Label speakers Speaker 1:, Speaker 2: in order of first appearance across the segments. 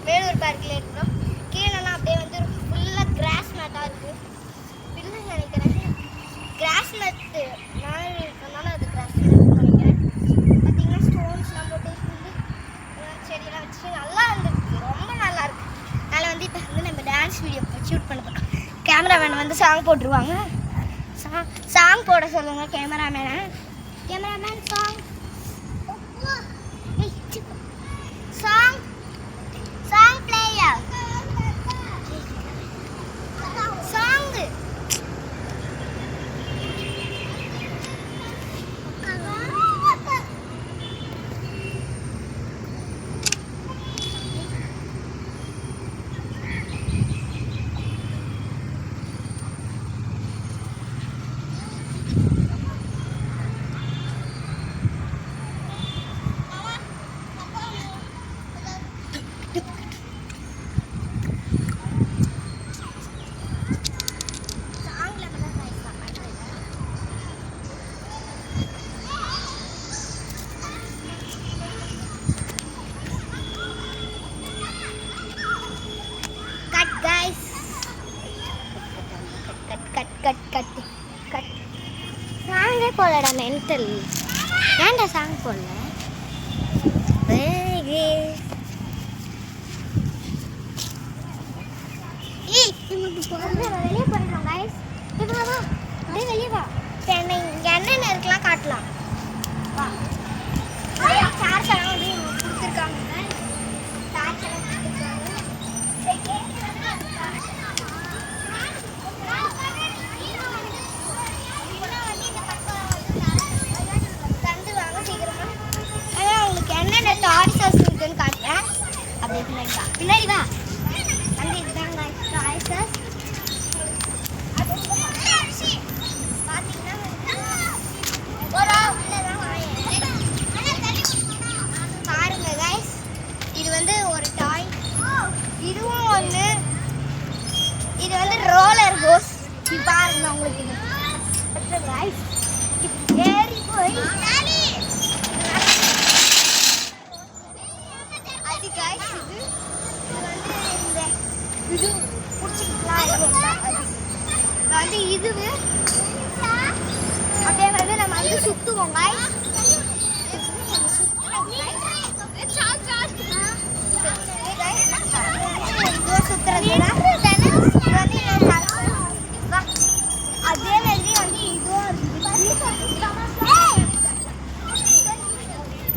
Speaker 1: வேலூர் பார்க்கில் இருக்கிறோம். கீழெல்லாம் அப்படியே வந்து ஃபுல்லாக கிராஸ் மேட்டாக இருக்குது. பில்லுன்னு நினைக்கிறேன். கிராஸ் மேட்டு மாதிரி இருக்கிறதுனால அது கிராஸ் மேட்னு நினைக்கிறேன். பார்த்தீங்கன்னா ஸ்டோன்ஸ்லாம் போட்டு செடியெல்லாம் வச்சு நல்லா இருந்துருக்கு. ரொம்ப நல்லா இருக்கு. அதில் வந்து இப்போ வந்து நம்ம டான்ஸ் வீடியோ ஷூட் பண்ண போகிறோம். கேமராமேன் வந்து சாங் போட்டுருவாங்க. சாங் போட சொல்லுங்க கேமராமேனை. Cameraman song song song player song சாங்கே போலடா மென்டல். ஏன்டா சாங் போடல? வெளியே போயிடலாம் கைஸ். இப்போ வா அப்படியே வெளியே வா. இங்கே என்னென்ன இருக்கலாம் காட்டலாம். வா சார்ஜ் எல்லாம் வந்து கொடுத்துருக்காங்க. சார்ஜ் எல்லாம் கொடுத்துருக்காங்க. என்னென்ன டாய்ஸஸ் இருக்குன்னு காட்டுறேன். அப்படியே பின்னாடி வா. வந்து இதுதான் டாய்ஸஸ். பார்த்தீங்கன்னா பாருங்க கைஸ், இது வந்து ஒரு டாய். இதுவும் ஒன்று. இது வந்து ரோலர் கோஸ். இது பாருங்க உங்களுக்கு. இது கைஸ் ஏறி போய் இது பிடிச்சிக்கலாம். வந்து இதுவு அப்படியே வந்து நம்ம வந்து சுற்றுவோம் கைஸ். அதே மாதிரி வந்து இதுவும்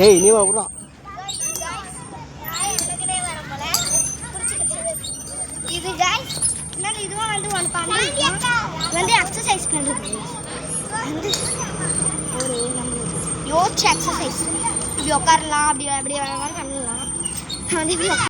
Speaker 2: ஏய் நீ வா.
Speaker 1: இது கைஸ் இன்னொரு இதுவும் வந்து ஒன் பண்ணி வந்து எக்ஸசைஸ் பண்ணுறது. வந்து ஒரு நம்ம யோசிச்சு எக்ஸசைஸ் இப்படி உட்காரலாம். அப்படி அப்படி பண்ணலாம். வந்து